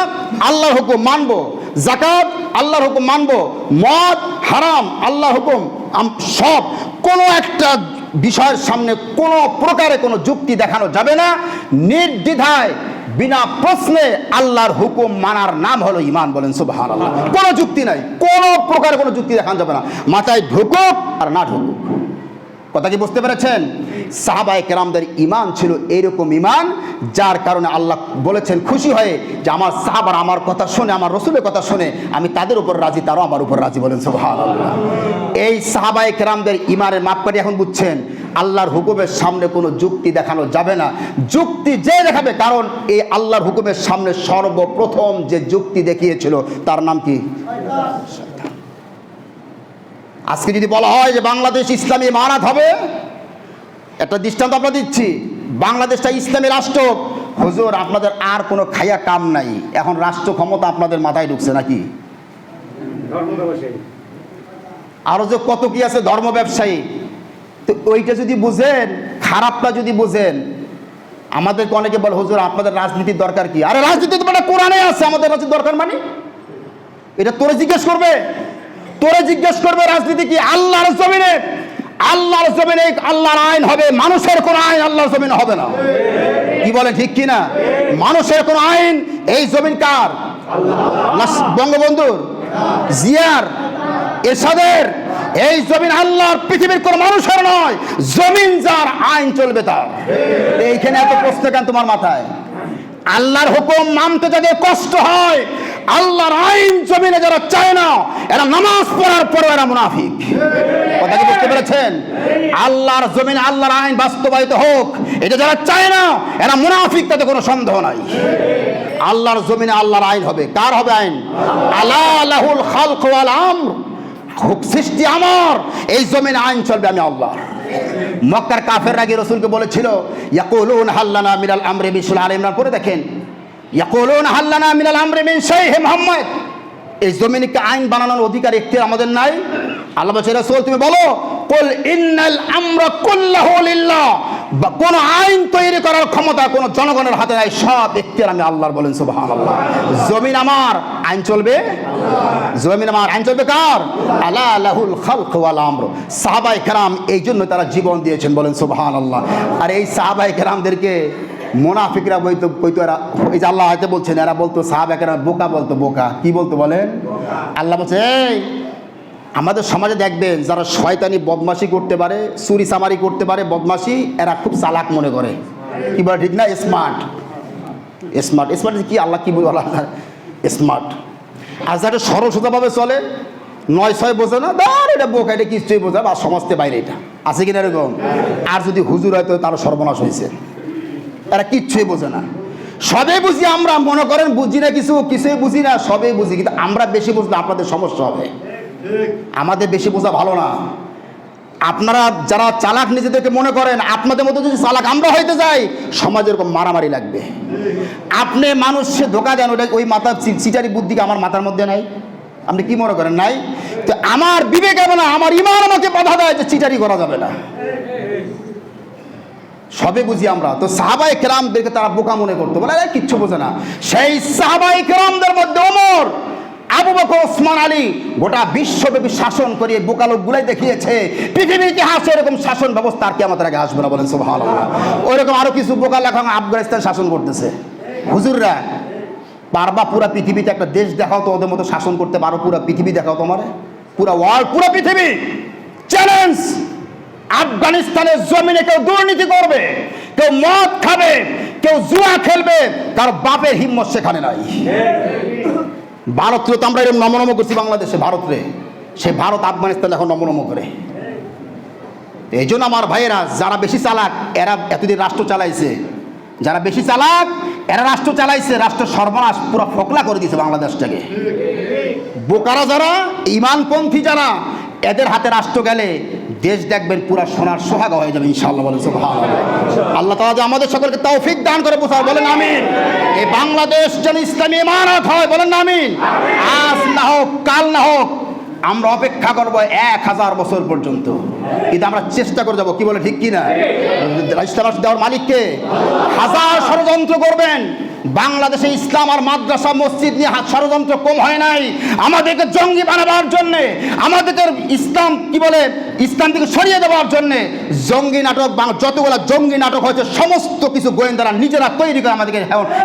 আল্লাহর হুকুম মানবো, যাকাত আল্লাহর হুকুম মানবো, মদ হারাম আল্লাহর হুকুম, সব কোনো একটা বিষয়ের সামনে কোনো প্রকারে কোনো যুক্তি দেখানো যাবে না। নির্দ্বিধায় বিনা প্রশ্নে আল্লাহর হুকুম মানার নাম হলো ঈমান। বলেন সুবহানাল্লাহ। কোনো যুক্তি নাই, কোনো প্রকারে কোনো যুক্তি দেখানো যাবে না, মাথায় ঢুকুক আর না ঢুকুক। কথা কি বুঝতে পেরেছেন? সাহাবায়ে কেরামদের ঈমান ছিল এরকম ঈমান, যার কারণে আল্লাহ বলেছেন খুশি হয়ে যে আমার সাহাবারা আমার কথা শুনে, আমার রাসূলের কথা শুনে আমি তাদের উপর রাজি, তারাও আমার উপর রাজি। বলেন সুবহানাল্লাহ। এই সাহাবায়ে কেরামদের ঈমানের মাপকাঠি এখন বুঝছেন। আল্লাহর হুকুমের সামনে কোনো যুক্তি দেখানো যাবে না, যুক্তি যে দেখাবে, কারণ এই আল্লাহর হুকুমের সামনে সর্বপ্রথম যে যুক্তি দেখিয়েছিল তার নাম কি? আজকে যদি বলা হয় যে বাংলাদেশ ইসলামী ইমারত হবে, একটা দৃষ্টান্ত আপনাদের দিচ্ছি, বাংলাদেশটা ইসলামী রাষ্ট্র, হুজুর আপনাদের আর কোনো খাইয়া কাম নাই, এখন রাষ্ট্র ক্ষমতা আপনাদের মাথায় ঢুকছে নাকি? আরো যে কত কি আছে, ধর্ম ব্যবসায়ী। তো ওইটা যদি বুঝেন, খারাপটা যদি বুঝেন, আমাদেরকে অনেকে বলে হুজুর আপনাদের রাজনীতির দরকার কি? আরে রাজনীতি তো মানে কোরআনে আছে, আমাদের রাজনীতির দরকার মানে এটা তোরে জিজ্ঞেস করবে, তোরে জিজ্ঞেস করবে রাজনীতি কি? আল্লাহর জমিনে, আল্লাহর জমিনে আল্লাহর আইন হবে, মানুষের কোন আইন আল্লাহর জমিনে হবে না। কি বলে ঠিক কি না? মানুষের কোন আইন, এই জমিন কার? বঙ্গবন্ধুর, জিয়ার, এরশাদের, এই জমিন আল্লাহর, পৃথিবীর কোন মানুষের নয়, জমিন যার আইন চলবে তার। এইখানে এত প্রশ্ন কেন তোমার মাথায়? আল্লাহর হুকুম মানতে যাদের কষ্ট হয়, আল্লাহর আইন জমিনে যারা চায় না, এরা নামাজ পড়ার পরও এরা মুনাফিক। কথা কি বুঝতে পেরেছেন? আল্লাহর জমিনে আল্লাহর আইন বাস্তবায়িত হোক, এটা যারা চায় না এরা মুনাফিক, তাতে কোনো সন্দেহ নাই। আল্লাহর জমিনে আল্লাহর আইন হবে। কার হবে আইন? আলা লাহুল খালক ওয়াল আমর, সৃষ্টি আমার, এই জমিনে আইন চলবে আমি আল্লাহর। মক্কার কাফেররা গিয়ে রাসূলকে বলেছিল, ইয়াকুলুন হাল্লানা মিনাল আমরি বিশুল আলী ইমরান পড়ে দেখেন, ইয়াকুলুন হাল্লানা মিনাল আমরি মিন শাই, হে মুহাম্মদ, এই জমিনে কি আইন বানানোর অধিকার ইখতিয়ার আমাদের নাই? আল্লাহ বলছে, রাসূল তুমি বলো, কুল ইন্নাল আমরা কুল্লাহু লিল্লাহ, কোন আইন তৈরি করার ক্ষমতা কোন জনগণের হাতে নাই, সব ইখতিয়ার আমি আল্লাহর। বলেন সুবহানাল্লাহ। জমিন আমার, আইন চলবে জমিন আমার, আইন চলবে কার? আলা লাহুল খালক ওয়াল আমর। সাহাবায়ে কেরাম এই জন্য তারা জীবন দিয়েছেন। বলেন সুবহানাল্লাহ। আর এই সাহাবায়ে কেরামদেরকে মুনাফিকরা বলতো, এরা, এই যে আল্লাহ হয়তো বলছেন, এরা বলতো সাহাবায়ে কেরাম বোকা বলতো, বোকা। কি বলতো বলেন? আল্লাহ বলছে, এই আমাদের সমাজে দেখবেন যারা শয়তানি বদমাশি করতে পারে, চুরি চামারি করতে পারে, বদমাশি, এরা খুব চালাক মনে করে। কি বলে ঠিক না? স্মার্ট। স্মার্ট স্মার্ট কি আল্লাহ কি বলে? আল্লাহ স্মার্ট। আর যারা সরল সোজাভাবে চলে, 9-6 বোঝে না, দাঁড় এটা বোকা, এটা কিছুই বোঝা, আর সমাজতে বাইরে এটা আছে কিনা এরকম। আর যদি হুজুর হয়তো তারও সর্বনাশ হয়েছে। তারা কিচ্ছুই বোঝে না, সবে বুঝি আমরা। মনে করেন বুঝি না কিছু, কিছুই বুঝি না, সবে বুঝি, কিন্তু আমরা বেশি বুঝলে আপনাদের সমস্যা হবে। আমাদের বেশি বোঝা ভালো না। আপনারা যারা চালাক নিজেদেরকে মনে করেন, আপনাদের মতো যদি চালাক আমরা হইতে যাই, সমাজে এরকম মারামারি লাগবে। আপনি মানুষকে ধোকা দেন, ওটা ওই মাথার চিটারি বুদ্ধিকে আমার মাথার মধ্যে নাই। আপনি কি মনে করেন নাই? তো আমার বিবেক হবে না, আমার ইমান আমাকে বাধা দেয় যে চিটারি করা যাবে না। সবে বুঝি আমরা। তো সাহাবায়ে কেরামদেরকে তারা বোকা মনে করতো, বলে কিচ্ছু বোঝে না। সেই সাহাবায়ে কেরামদের মধ্যে ওমর, আবু বকর, ওসমান, আলী গোটা বিশ্বব্যাপী শাসন করিয়ে বোকা লোকগুলাই দেখিয়েছে পৃথিবীর ইতিহাসে এরকম শাসন ব্যবস্থা আর কিয়ামতের আগে আসবে না। বলেন সুবহানাল্লাহ। ওইরকম আরো কিছু বোকা লেখা আফগানিস্তান শাসন করতেছে। হুজুররা পারবা পুরা পৃথিবীতে একটা দেশ দেখাও তো, ওদের মতো শাসন করতে পারো? পুরা পৃথিবী দেখাও তোমার, পুরা ওয়ার্ল্ড, পুরা পৃথিবী চ্যালেঞ্জ। আফগানিস্তানের জমিনে কেউ দুর্নীতি করবে, কেউ মদ খাবে, কেউ জুয়া খেলবে, তার বাপের হিম্মত সেখানে নাই। ভারতরে তো আমরা এরকম নমনম করছি বাংলাদেশে, ভারতরে, সে ভারত আফগানিস্তান এখন নমনম করে। এই জন্য আমার ভাইয়েরা, যারা বেশি চালাক এরা এতদিন রাষ্ট্র চালাইছে, যারা বেশি চালাক এরা রাষ্ট্র চালাইছে, রাষ্ট্র সর্বনাশ পুরো ফোকলা করে দিয়েছে বাংলাদেশটাকে। বোকারা যারা, ইমানপন্থী যারা, এদের হাতে রাষ্ট্র গেলে দেশ দেখবেন পুরা সোনার সোহাগা হয়ে যাবে ইনশাআল্লাহ। বলেন সুবহানাল্লাহ। আল্লাহ তাআলা যে আমাদের সকলকে তৌফিক দান করে বোঝায়, বলেন আমিন। এই বাংলাদেশ যেন ইসলামী ইমারত হয়, বলেন আমিন। আজ না হোক, কাল না হোক, আমরা অপেক্ষা করবো 1000 বছর পর্যন্ত, কিন্তু আমরা চেষ্টা করে যাবো। কি বলে ঠিক কিনা? ইসলাম দেওয়ার মালিককে হাজার ষড়যন্ত্র করবেন, বাংলাদেশে ইসলাম আর মাদ্রাসা মসজিদ নিয়ে ষড়যন্ত্র কম হয় নাই। আমাদেরকে জঙ্গি বানাবার জন্যে, আমাদেরকে ইসলাম কি বলে ইসলাম থেকে সরিয়ে দেওয়ার জন্যে জঙ্গি নাটক, যতগুলো জঙ্গি নাটক হয়েছে সমস্ত কিছু গোয়েন্দারা নিজেরা তৈরি করে আমাদেরকে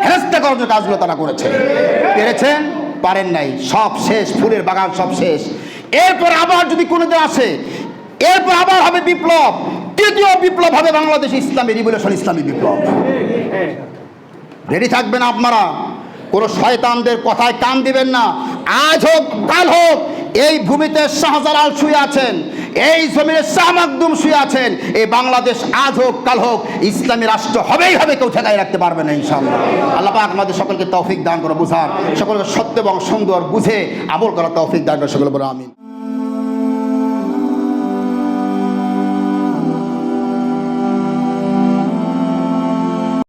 হেনস্থা করার জন্য কাজগুলো তারা করেছে। পেরেছেন? পারেন নাই। সব শেষ, ফুলের বাগান সব শেষ। এরপর আবার যদি কোনোদিন আসে, এরপর আবার হবে বিপ্লব, তৃতীয় বিপ্লব হবে বাংলাদেশ ইসলামী রিভলিউশন, ইসলামী বিপ্লব। রেডি থাকবেন আপনারা, কোনো শয়তানদের কথায় কান দিবেন না। আজ হোক কাল হোক, এই ভূমিতে শাহজালাল শুয়ে আছেন, এই জমিনে শাহ মাকদুম শুয়ে আছেন। এই বাংলাদেশ আজ হোক কাল হোক ইসলামী রাষ্ট্র হবেই হবে, কেউ ঠেকাই রাখতে পারবে না ইনশাআল্লাহ। আল্লাহ পাক আমাদের সকলকে তৌফিক দান করে, বুঝার সকলকে সত্য এবং সুন্দর বুঝে আমল করার তৌফিক দান করে, সকলে বলে আমিন।